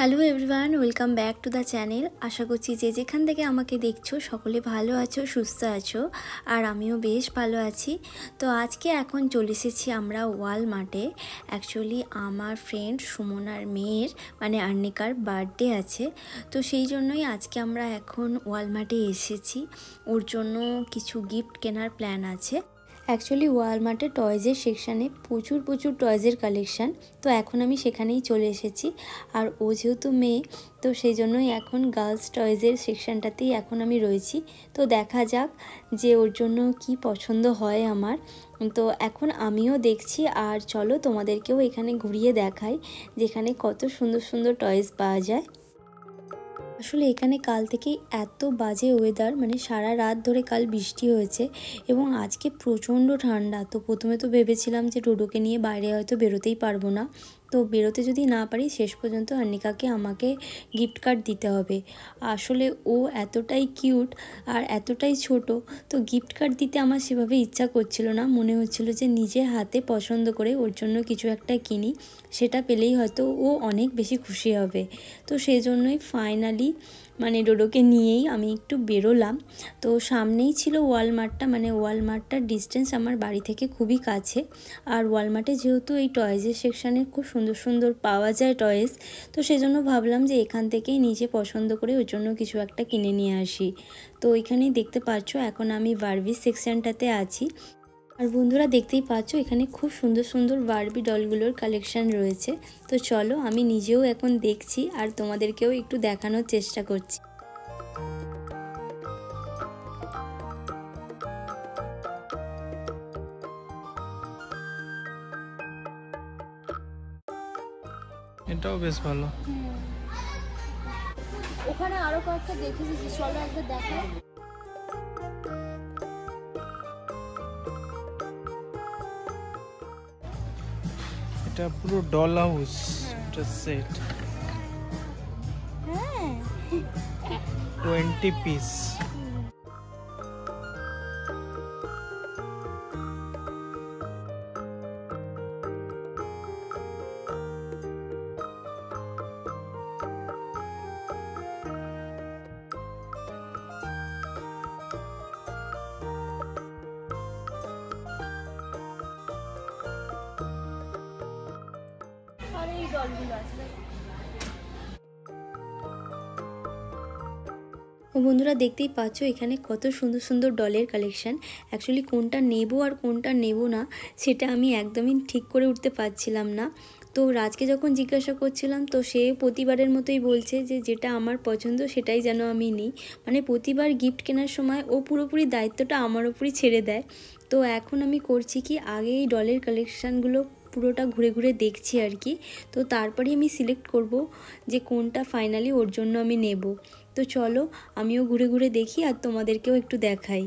Hello everyone, welcome back to the channel. আশা করছি যে যেখান থেকে আমাকে দেখছো সকলে ভালো আছো, সুস্থ আছো, আর আমিও বেশ ভালো আছি। তো আজকে এখন চলে এসেছি আমরা ওয়ালমার্টে। অ্যাকচুয়ালি আমার ফ্রেন্ড সুমনার মেয়ের মানে আর্নিকার বার্থডে আছে, তো সেই জন্যই আজকে আমরা এখন ওয়ালমার্টে এসেছি। ওর জন্য কিছু গিফট কেনার প্ল্যান আছে। অ্যাকচুয়ালি ওয়ালমার্টে টয়েজের সেকশানে প্রচুর টয়েজের কালেকশান, তো এখন আমি সেখানেই চলে এসেছি। আর ও যেহেতু মেয়ে, তো সেই জন্যই এখন গার্লস টয়েজের সেকশানটাতেই এখন আমি রয়েছি। তো দেখা যাক যে ওর জন্য কি পছন্দ হয় আমার। তো এখন আমিও দেখছি, আর চলো তোমাদেরকেও এখানে ঘুরিয়ে দেখাই যেখানে কত সুন্দর টয়েস পাওয়া যায়। আসলে এখানে কাল থেকেই এত বাজে ওয়েদার, মানে সারা রাত ধরে কাল বৃষ্টি হয়েছে এবং আজকে প্রচণ্ড ঠান্ডা। তো প্রথমে তো ভেবেছিলাম যে ডোডোকে নিয়ে বাইরে হয়তো বেরোতেই পারবো না, তো বেরোতে যদি না পারি শেষ পর্যন্ত আর্নিকাকে আমাকে গিফট কার্ড দিতে হবে। আসলে ও এতটাই কিউট আর এতটাই ছোট, তো গিফট কার্ড দিতে আমার সেভাবে ইচ্ছা করছিল না। মনে হচ্ছিল যে নিজের হাতে পছন্দ করে ওর জন্য কিছু একটা কিনি, সেটা পেলেই হয়তো ও অনেক বেশি খুশি হবে। তো সেই জন্যই ফাইনালি মানে ডোডোকে নিয়েই আমি একটু বেরোলাম। তো সামনেই ছিল ওয়ালমার্টটা, মানে ওয়ালমার্টটার ডিস্টেন্স আমার বাড়ি থেকে খুবই কাছে। আর ওয়ালমার্টে যেহেতু এই টয়েজের সেকশানে খুব সুন্দর পাওয়া যায় টয়েস, তো সেজন্য ভাবলাম যে এখান থেকেই নিজে পছন্দ করে ওর জন্য কিছু একটা কিনে নিয়ে আসি। তো এখানেই দেখতে পাচ্ছ এখন আমি বারবি সেকশানটাতে আছি। আর বন্ধুরা দেখতেই পাচ্ছ এখানে খুব সুন্দর বারবি ডলগুলোর কালেকশান রয়েছে। তো চলো আমি নিজেও এখন দেখছি আর তোমাদেরকেও একটু দেখানোর চেষ্টা করছি। এটাও বেশ ভালো। ওখানে আরো কয়েকটা দেখেছি, চলো একবার দেখো। এটা পুরো ডল হাউস, এটা সেট 20 পিস। বন্ধুরা দেখতেই পাচ্ছ এখানে কত সুন্দর ডলের কালেকশান। অ্যাকচুয়ালি কোনটা নেব আর কোনটা নেব না সেটা আমি একদমই ঠিক করে উঠতে পারছিলাম না। তো রাজকে যখন জিজ্ঞাসা করছিলাম, তো সে প্রতিবারের মতোই বলছে যে যেটা আমার পছন্দ সেটাই যেন আমি নিই। মানে প্রতিবার গিফট কেনার সময় ও পুরোপুরি দায়িত্বটা আমার ওপরই ছেড়ে দেয়। তো এখন আমি করছি কি, আগে এই ডলের কালেকশানগুলো পুরোটা ঘুরে দেখছি আর কি। তো তারপরে আমি সিলেক্ট করব যে কোনটা ফাইনালি ওর জন্য আমি নেব। তো চলো আমিও ঘুরে দেখি আর তোমাদেরকেও একটু দেখাই।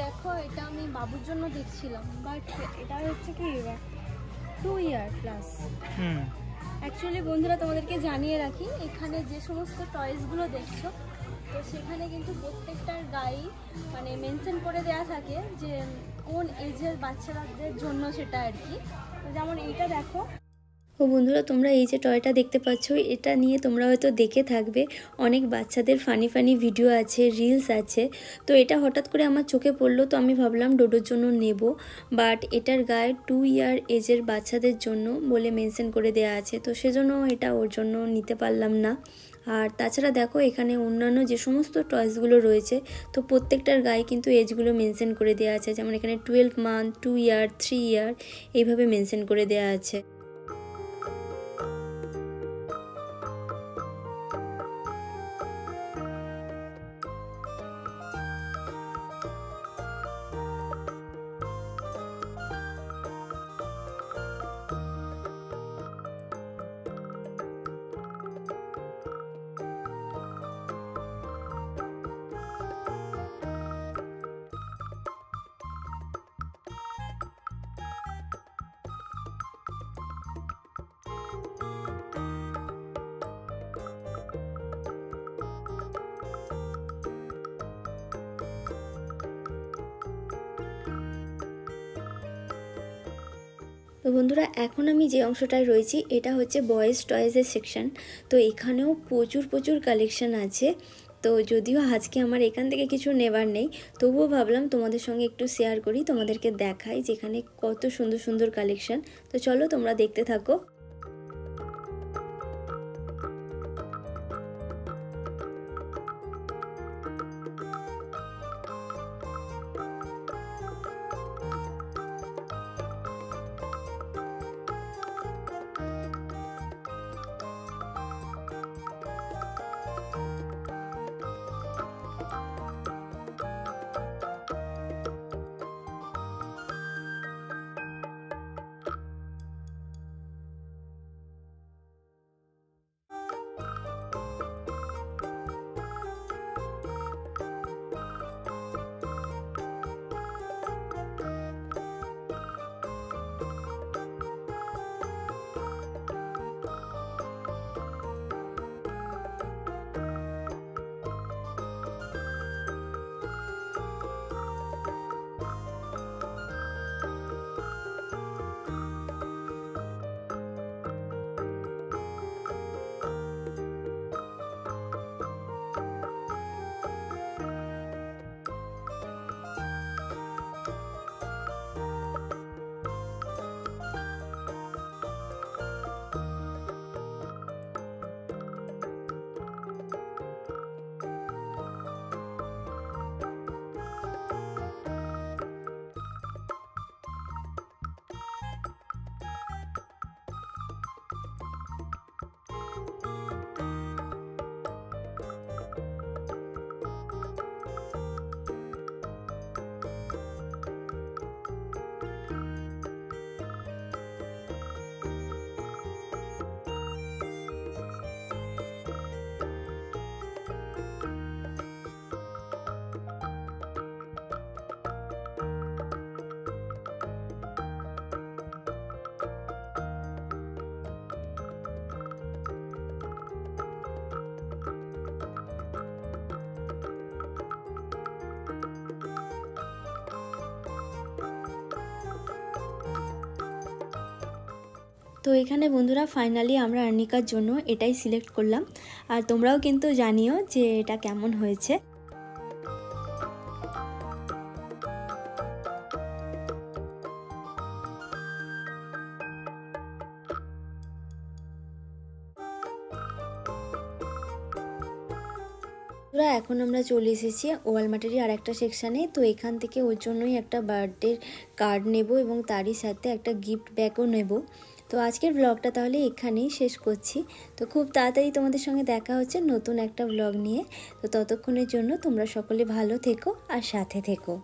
দেখো এটা আমি বাবুর জন্য দেখছিলাম, বাট এটা হচ্ছে কি 2 ইয়ার প্লাস। অ্যাকচুয়ালি বন্ধুরা তোমাদেরকে জানিয়ে রাখি, এখানে যে সমস্ত টয়েসগুলো দেখছো তো সেখানে কিন্তু প্রত্যেকটার গায়ে মানে মেনশন করে দেওয়া থাকে যে কোন এজের বাচ্চাদের জন্য সেটা আর কি। যেমন এইটা দেখো। ও বন্ধুরা, তোমরা এই যে টয়টা দেখতে পাচ্ছ, এটা নিয়ে তোমরা হয়তো দেখে থাকবে, অনেক বাচ্চাদের ফানি ফানি ভিডিও আছে, রিলস আছে। তো এটা হঠাৎ করে আমার চোখে পড়লো, তো আমি ভাবলাম ডোডোর জন্য নেব। বাট এটার গায়ে 2 ইয়ার এজের বাচ্চাদের জন্য বলে মেনশন করে দেওয়া আছে, তো সেজন্য এটা ওর জন্য নিতে পারলাম না। আর তাছাড়া দেখো এখানে অন্যান্য যে সমস্ত টয়েসগুলো রয়েছে তো প্রত্যেকটার গায়ে কিন্তু এজগুলো মেনশন করে দেওয়া আছে। যেমন এখানে 12 মান্থ, 2 ইয়ার, 3 ইয়ার এইভাবে মেনশন করে দেওয়া আছে। তো বন্ধুরা, এখন আমি যে অংশটায় রয়েছি এটা হচ্ছে বয়েজ টয়েসের সেকশন। তো এখানেও প্রচুর কালেকশন আছে। তো যদিও আজকে আমার এখান থেকে কিছু নেবার নেই, তবুও ভাবলাম তোমাদের সঙ্গে একটু শেয়ার করি, তোমাদেরকে দেখাই যেখানে কত সুন্দর কালেকশন। তো চলো তোমরা দেখতে থাকো। তো এখানে বন্ধুরা ফাইনালি আমরা আর্নিকার জন্য এটাই সিলেক্ট করলাম। আর তোমরাও কিন্তু জানিও যে এটা কেমন হয়েছে। এখন আমরা চলে এসেছি ওয়ালমার্টেরই আর একটা সেকশানে। তো এখান থেকে ওর জন্যই একটা বার্থডে কার্ড নেব এবং তারই সাথে একটা গিফট ব্যাগও নেব। তো আজকের ব্লগটা তাহলে এখানেই শেষ করছি। তো খুব তাড়াতাড়ি তোমাদের সঙ্গে দেখা হচ্ছে নতুন একটা ব্লগ নিয়ে। তো ততক্ষণের জন্য তোমরা সকলে ভালো থেকো আর সাথে থেকো।